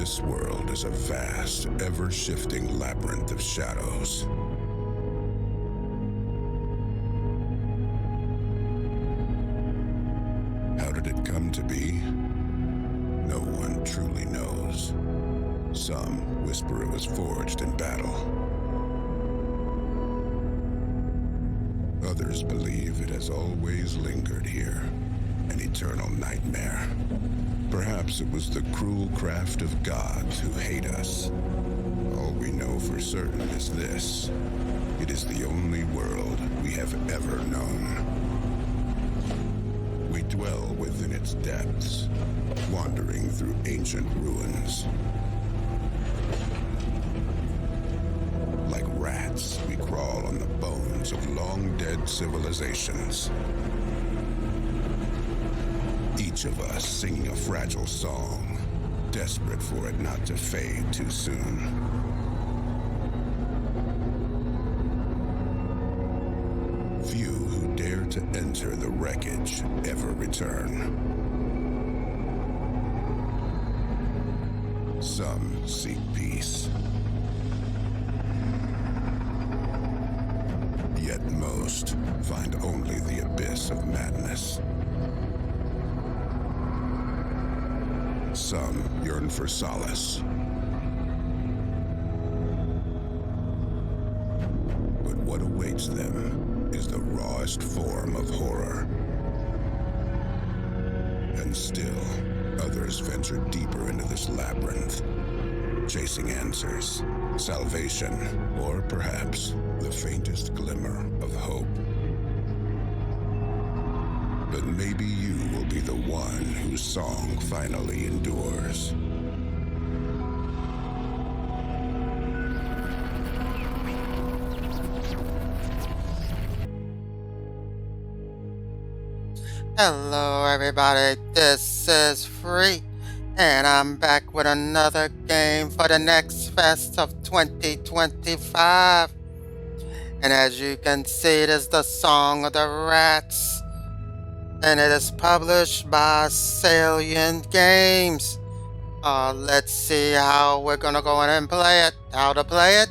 This world is a vast, ever-shifting labyrinth of shadows. How did it come to be? No one truly knows. Some whisper it was forged in battle. Others believe it has always lingered here, an eternal nightmare. Perhaps it was the cruel craft of gods who hate us. All we know for certain is this: it is the only world we have ever known. We dwell within its depths, wandering through ancient ruins. Like rats, we crawl on the bones of long-dead civilizations. Each of us singing a fragile song, desperate for it not to fade too soon. Few who dare to enter the wreckage ever return. Some seek peace. Yet most find only the abyss of madness. Some yearn for solace. But what awaits them is the rawest form of horror. And still, others venture deeper into this labyrinth, chasing answers, salvation, or perhaps the faintest glimmer of hope. But maybe you will be the one whose song finally endures. Hello everybody, this is Free, and I'm back with another game for the NextFest of 2025. And as you can see, it is the Song of the Rats, and it is published by Salient Games. Let's see how we're gonna go in and play it. How to play it?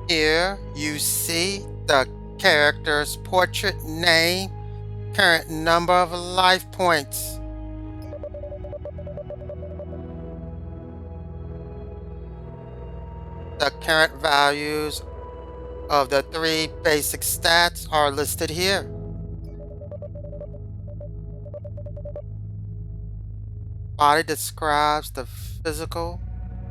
Here you see the character's portrait name, current number of life points. The current values of the 3 basic stats are listed here. Body describes the physical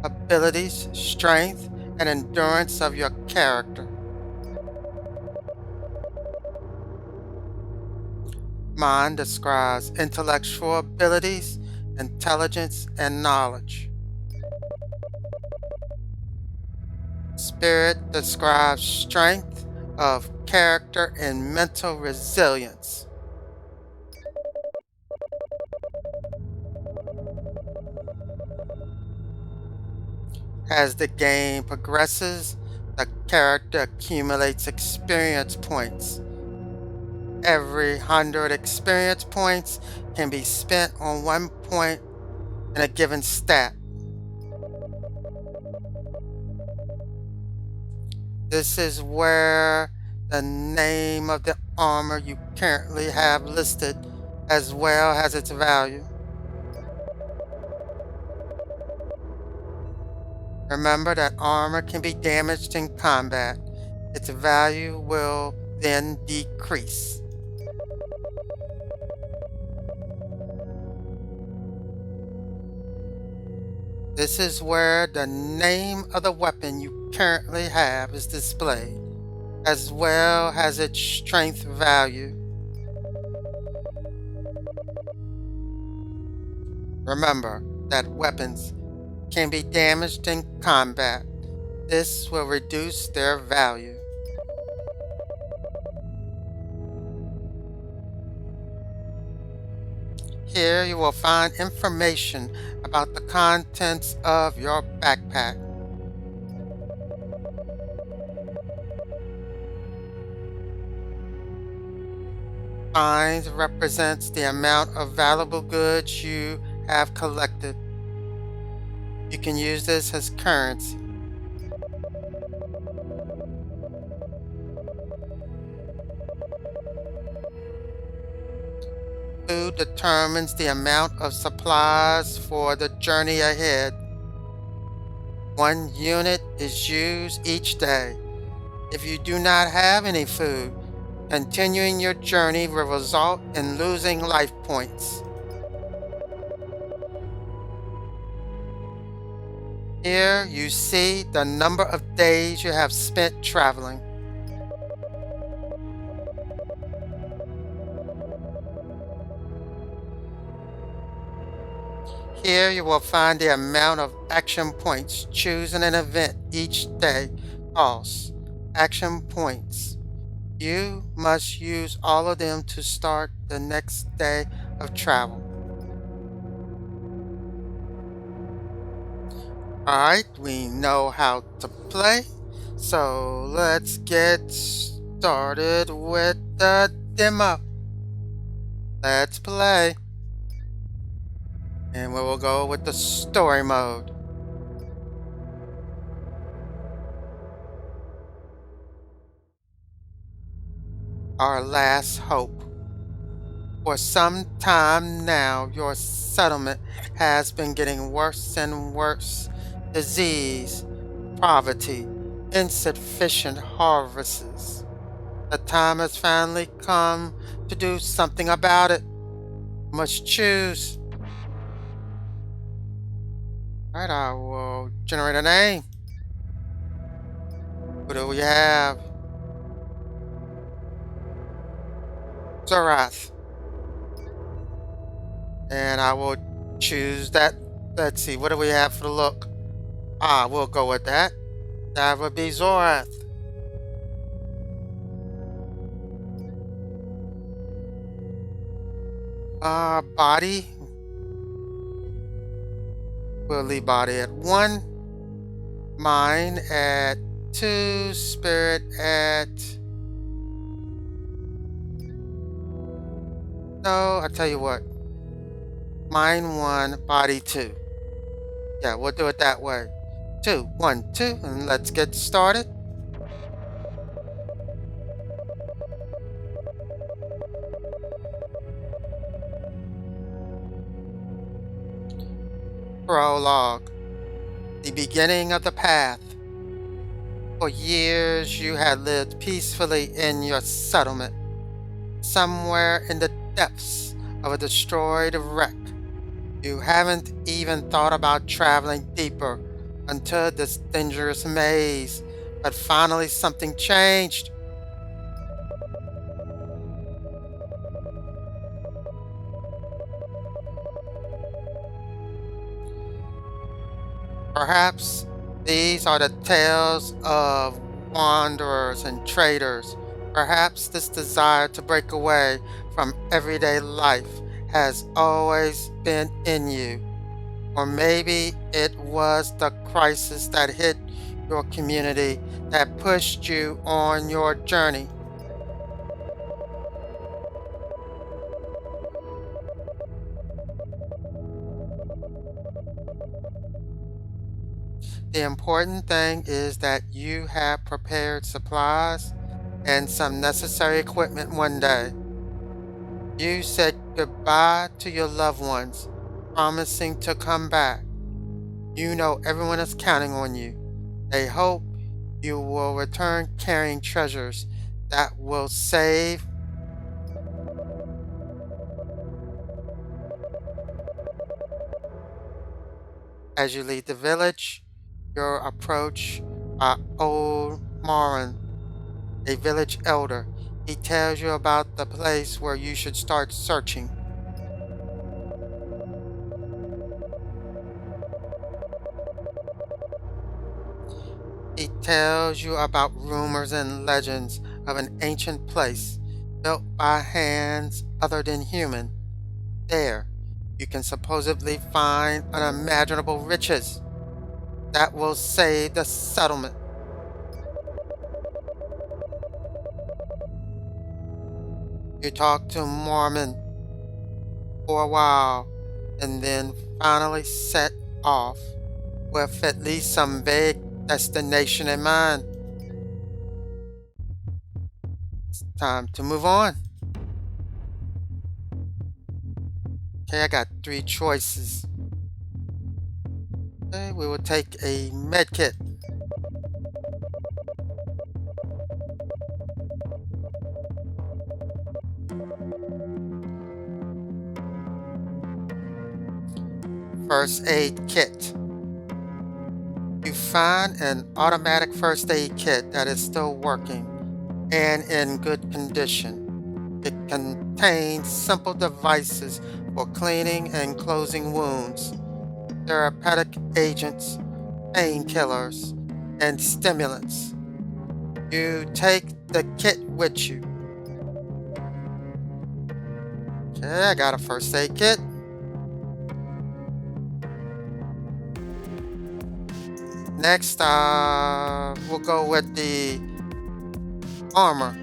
abilities, strength, and endurance of your character. Mind describes intellectual abilities, intelligence, and knowledge. Spirit describes strength of character and mental resilience. As the game progresses, the character accumulates experience points. Every 100 experience points can be spent on 1 point in a given stat. This is where the name of the armor you currently have listed, as well as its value. Remember that armor can be damaged in combat. Its value will then decrease. This is where the name of the weapon you currently have is displayed, as well as its strength value. Remember that weapons can be damaged in combat. This will reduce their value. Here you will find information about the contents of your backpack. Fines represents the amount of valuable goods you have collected. You can use this as currency. Two determines the amount of supplies for the journey ahead. 1 unit is used each day. If you do not have any food, continuing your journey will result in losing life points. Here you see the number of days you have spent traveling. Here you will find the amount of action points choosing an event each day costs action points. You must use all of them to start the next day of travel. Alright, we know how to play, so let's get started with the demo. Let's play. And we will go with the story mode. Our last hope. For some time now, your settlement has been getting worse and worse. Disease, poverty, insufficient harvests. The time has finally come to do something about it. Must choose. Alright, I will generate a name. Who do we have? Zorath. And I will choose that. Let's see, what do we have for the look? We'll go with that. That would be Zorath. Body. We'll leave body at 1. Mind at 2. Spirit at... No, I'll tell you what. Mind 1, body 2. Yeah, we'll do it that way. 2, 1, 2, and let's get started. Prologue. The beginning of the path. For years you had lived peacefully in your settlement, somewhere in the depths of a destroyed wreck. You haven't even thought about traveling deeper until this dangerous maze, but finally something changed. Perhaps these are the tales of wanderers and traders. Perhaps this desire to break away from everyday life has always been in you. Or maybe it was the crisis that hit your community that pushed you on your journey. The important thing is that you have prepared supplies and some necessary equipment one day. You said goodbye to your loved ones, promising to come back. You know everyone is counting on you. They hope you will return carrying treasures that will save. As you leave the village, your approach by old Morin, a village elder. He tells you about the place where you should start searching. He tells you about rumors and legends of an ancient place built by hands other than human. There, you can supposedly find unimaginable riches that will save the settlement. You talk to Mormon for a while and then finally set off with at least some vague destination in mind. It's time to move on. Okay, I got three choices. Okay, we will take a med kit. First aid kit. You find an automatic first aid kit that is still working and in good condition. It contains simple devices for cleaning and closing wounds, therapeutic agents, painkillers, and stimulants. You take the kit with you. Okay, I got a first aid kit. Next, we'll go with the armor.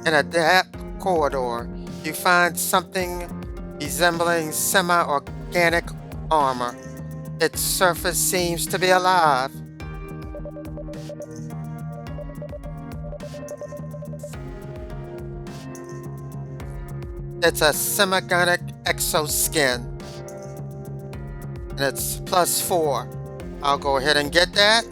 In a damp corridor, you find something resembling semi-organic armor. Its surface seems to be alive. It's a semi-organic exoskin, and it's +4. I'll go ahead and get that.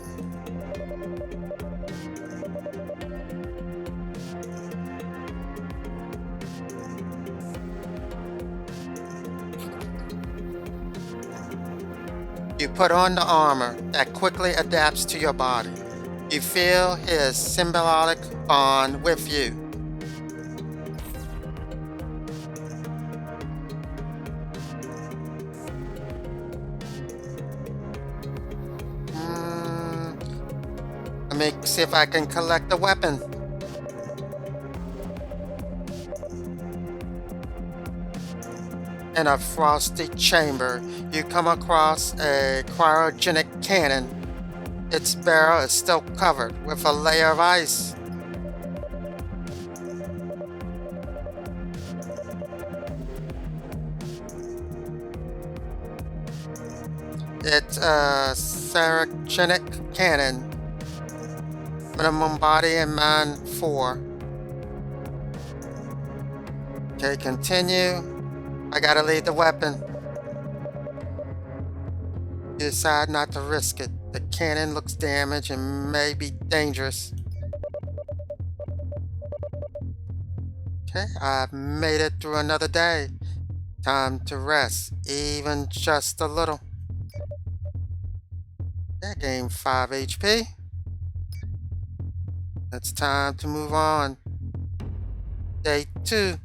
You put on the armor that quickly adapts to your body. You feel his symbiotic bond with you. Let me see if I can collect the weapon. In a frosty chamber, you come across a cryogenic cannon. Its barrel is still covered with a layer of ice. It's a cryogenic cannon. Minimum body and mind 4. Okay, continue. I gotta leave the weapon. You decide not to risk it. The cannon looks damaged and may be dangerous. Okay, I've made it through another day. Time to rest, even just a little. I gained 5 HP. It's time to move on. Day 2.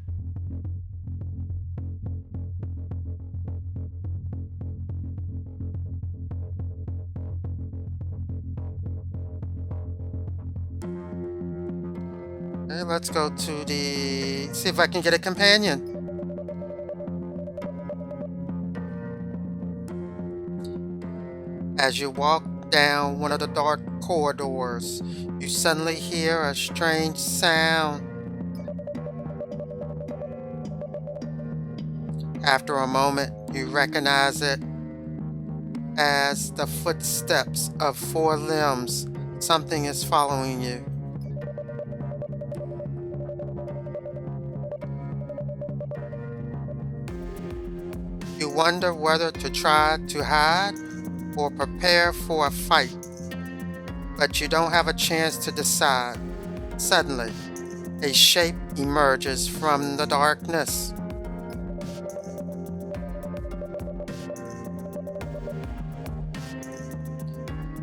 Okay, let's go to see if I can get a companion. As you walk down one of the dark corridors, you suddenly hear a strange sound. After a moment, you recognize it as the footsteps of 4 limbs. Something is following you. You wonder whether to try to hide or prepare for a fight, but you don't have a chance to decide. Suddenly, a shape emerges from the darkness.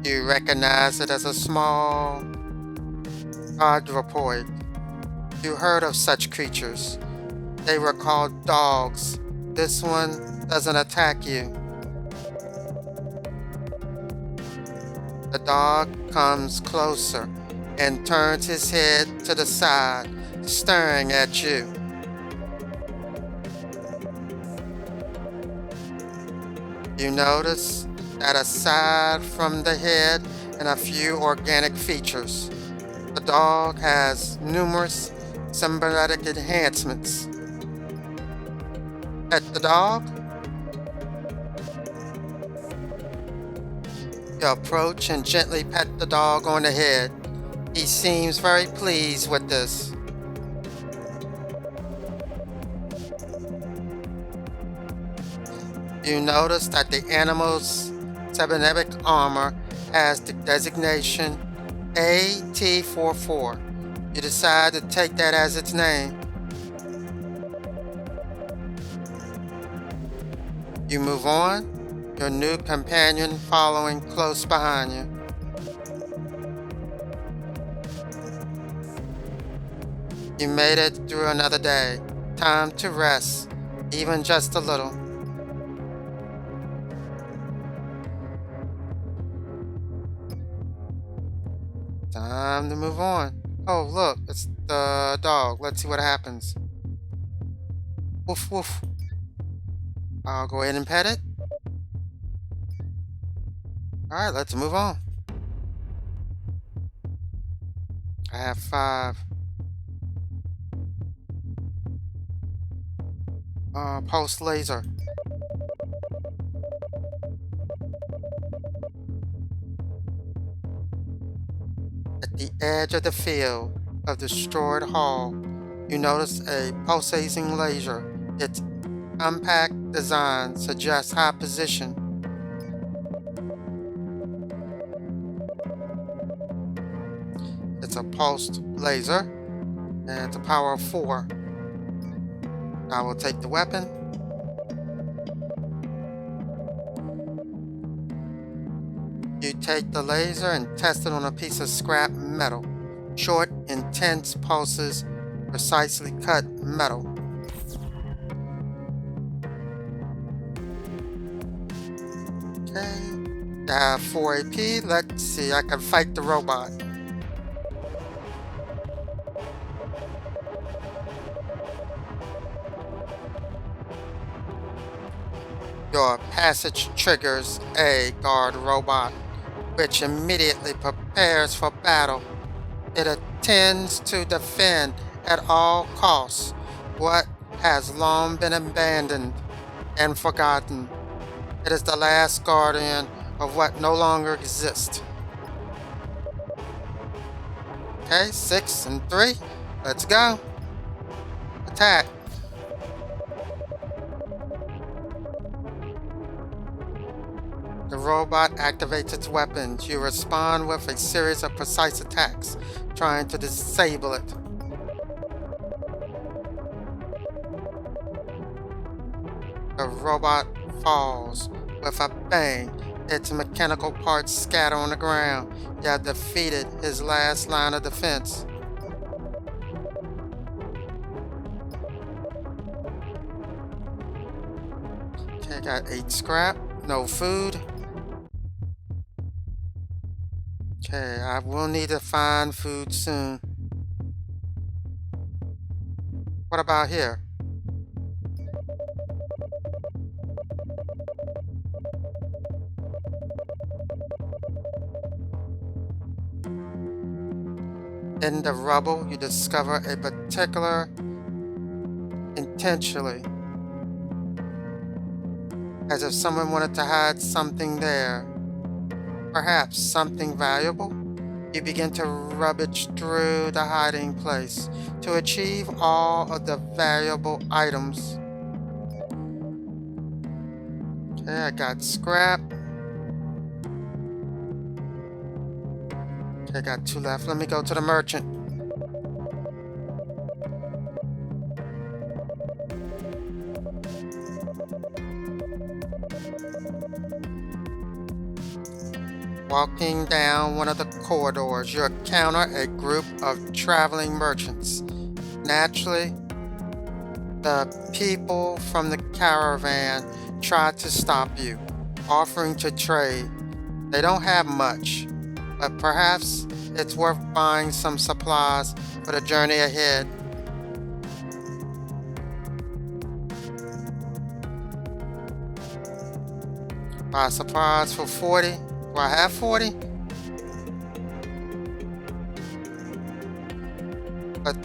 You recognize it as a small quadruped. You heard of such creatures. They were called dogs. This one doesn't attack you. The dog comes closer and turns his head to the side, staring at you. You notice that aside from the head and a few organic features. The dog has numerous symbiotic enhancements. Pet the dog. You approach and gently pet the dog on the head. He seems very pleased with this. You notice that the animal's cybernetic armor has the designation AT-44. You decide to take that as its name. You move on, your new companion following close behind you. You made it through another day. Time to rest, even just a little. Time to move on. Oh, look, it's the dog. Let's see what happens. Woof, woof. I'll go ahead and pet it. Alright, let's move on. I have 5. Pulse laser. At the edge of the field of destroyed hull, you notice a pulsating laser. Its compact design suggests high position. It's a pulsed laser, and it's a power of 4. I will take the weapon. You take the laser and test it on a piece of scrap metal. Short, intense pulses, precisely cut metal. Okay, I have 4 AP. Let's see, I can fight the robot. Your passage triggers a guard robot, which immediately prepares for battle. It intends to defend at all costs what has long been abandoned and forgotten. It is the last guardian of what no longer exists. Okay, 6 and 3. Let's go. Attack. The robot activates its weapons. You respond with a series of precise attacks, trying to disable it. The robot falls with a bang. Its mechanical parts scatter on the ground. You have defeated his last line of defense. Okay, got 8 scrap. No food. Okay, I will need to find food soon. What about here? In the rubble, you discover a particular intentionally, as if someone wanted to hide something there. Perhaps something valuable? You begin to rummage through the hiding place to achieve all of the valuable items. Okay, I got scrap. Okay, I got 2 left. Let me go to the merchant. Walking down one of the corridors, you encounter a group of traveling merchants. Naturally, the people from the caravan try to stop you, offering to trade. They don't have much, but perhaps it's worth buying some supplies for the journey ahead. Buy supplies for 40. Do I have 40? But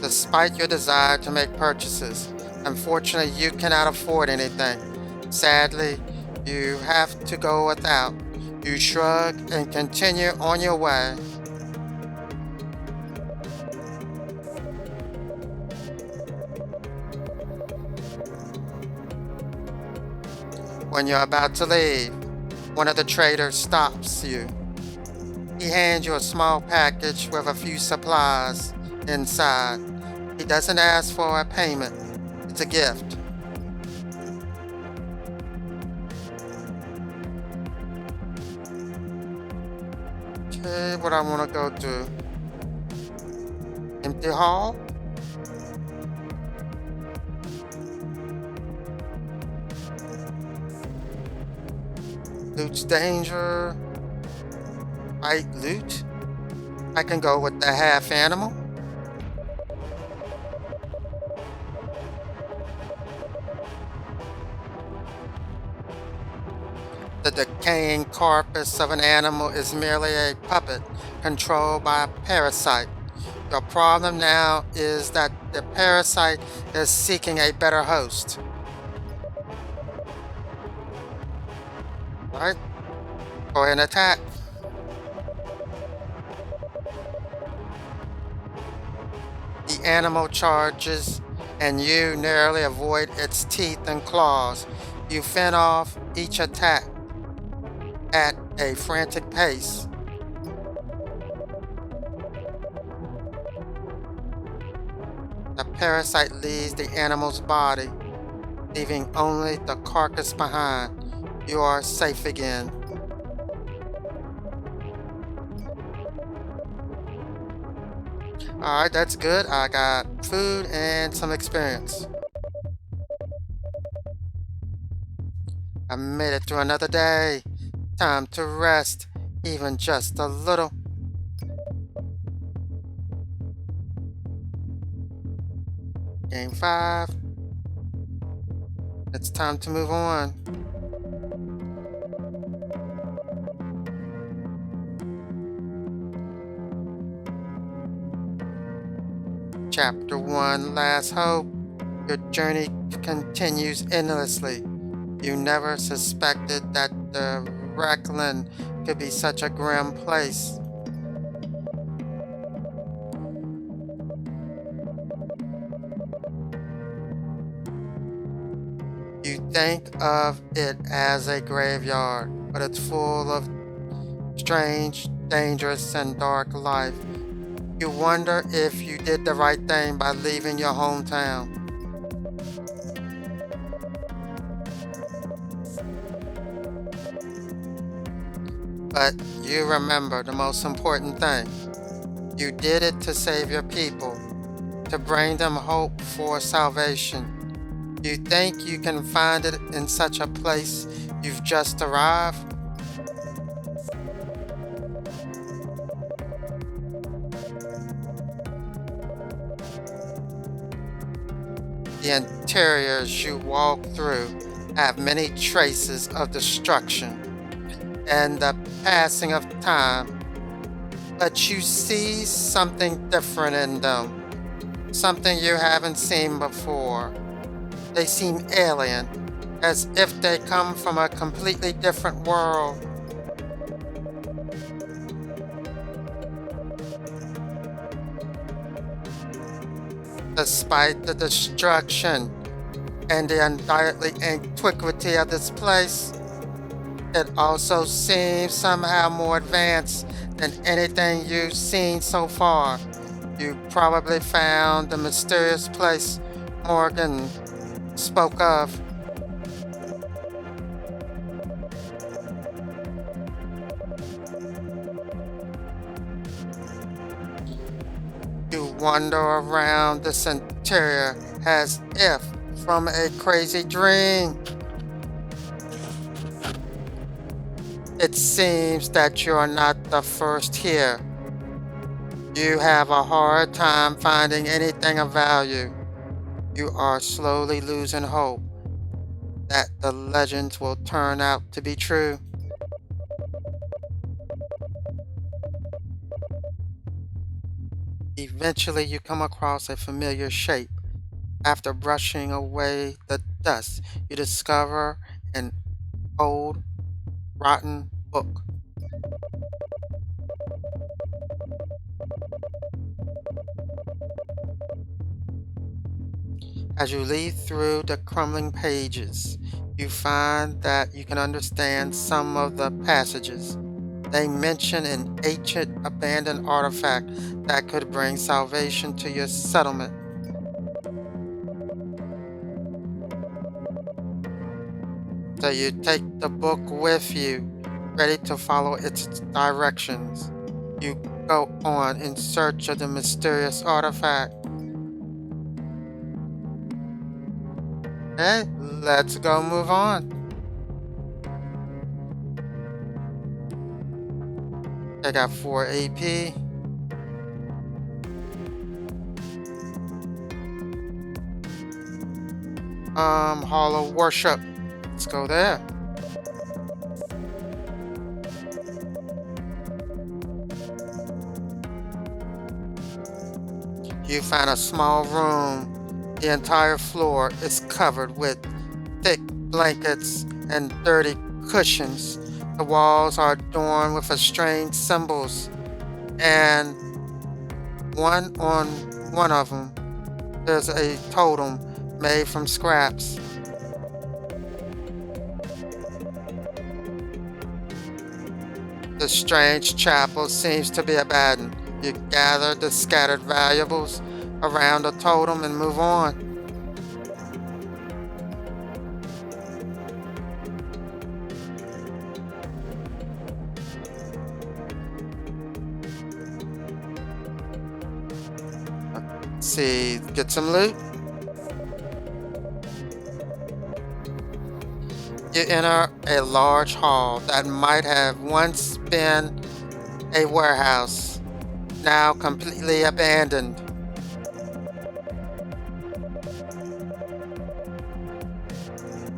despite your desire to make purchases, unfortunately you cannot afford anything. Sadly, you have to go without. You shrug and continue on your way. When you're about to leave, one of the traders stops you. He hands you a small package with a few supplies inside. He doesn't ask for a payment. It's a gift. Okay, what I want to go to? Empty hall? Loot's danger. Fight loot? I can go with the half animal. The decaying carcass of an animal is merely a puppet controlled by a parasite. Your problem now is that the parasite is seeking a better host. Alright, go ahead and attack. The animal charges and you narrowly avoid its teeth and claws. You fend off each attack at a frantic pace. The parasite leaves the animal's body, leaving only the carcass behind. You are safe again. Alright, that's good. I got food and some experience. I made it through another day. Time to rest, even just a little. Game 5. It's time to move on. Chapter 1, Last Hope. Your journey continues endlessly. You never suspected that the Wreckage could be such a grim place. You think of it as a graveyard, but it's full of strange, dangerous, and dark life. You wonder if you did the right thing by leaving your hometown. But you remember the most important thing. You did it to save your people, to bring them hope for salvation. You think you can find it in such a place you've just arrived? The interiors you walk through have many traces of destruction and the passing of time, but you see something different in them, something you haven't seen before. They seem alien, as if they come from a completely different world. Despite the destruction and the undoubtedly antiquity of this place, it also seems somehow more advanced than anything you've seen so far. You probably found the mysterious place Morgan spoke of. You wander around this interior as if from a crazy dream. It seems that you're not the first here. You have a hard time finding anything of value. You are slowly losing hope that the legends will turn out to be true. Eventually, you come across a familiar shape. After brushing away the dust, you discover an old, rotten book. As you leaf through the crumbling pages, you find that you can understand some of the passages. They mention an ancient abandoned artifact that could bring salvation to your settlement. So you take the book with you, ready to follow its directions. You go on in search of the mysterious artifact. Okay, let's go move on. I got 4 AP. Hall of Worship. Let's go there. You find a small room. The entire floor is covered with thick blankets and dirty cushions. The walls are adorned with strange symbols, and on one of them, there's a totem made from scraps. The strange chapel seems to be abandoned. You gather the scattered valuables around the totem and move on. Let's see, get some loot. You enter a large hall that might have once been a warehouse, now completely abandoned.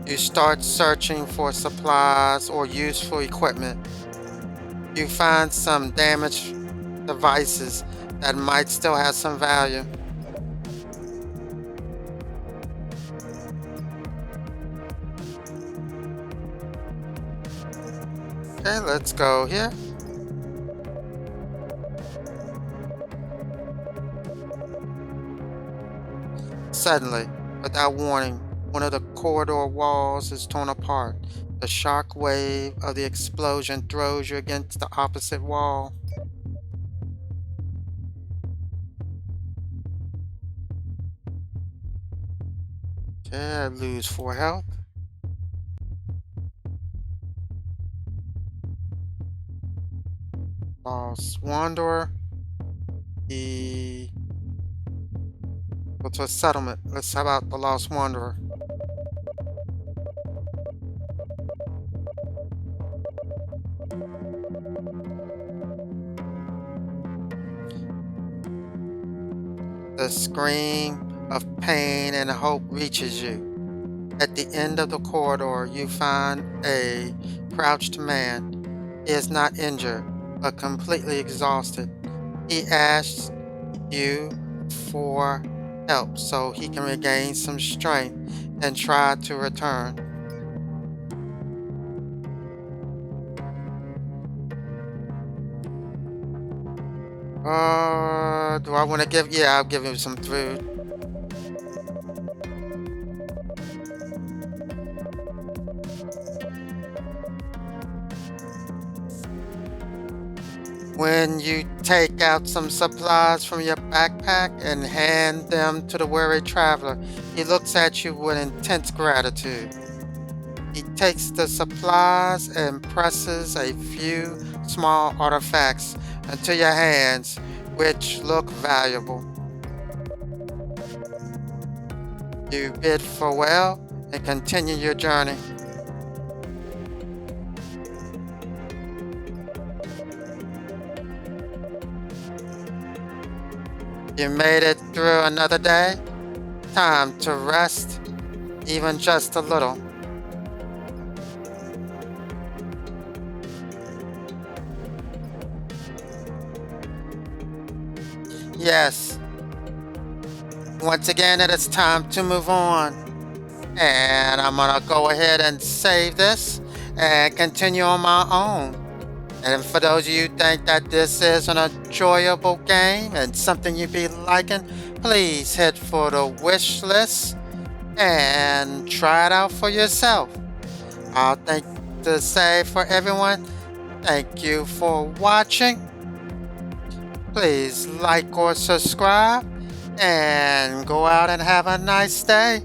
You start searching for supplies or useful equipment. You find some damaged devices that might still have some value. Okay, let's go here. Suddenly, without warning, one of the corridor walls is torn apart. The shock wave of the explosion throws you against the opposite wall. Okay, I lose 4 health. Lost Wanderer. Go to a settlement. Let's have out the Lost Wanderer. The scream of pain and hope reaches you. At the end of the corridor, you find a crouched man. He is not injured, but completely exhausted. He asks you for help so he can regain some strength and try to return. Do I want to give? Yeah, I'll give him some food. When you take out some supplies from your backpack and hand them to the weary traveler, he looks at you with intense gratitude. He takes the supplies and presses a few small artifacts into your hands, which look valuable. You bid farewell and continue your journey. You made it through another day. Time to rest, even just a little. Yes, once again, it is time to move on. And I'm gonna go ahead and save this and continue on my own. And for those of you who think that this is an enjoyable game and something you'd be liking, please head for the wish list and try it out for yourself. I'll think to say for everyone, thank you for watching. Please like or subscribe and go out and have a nice day.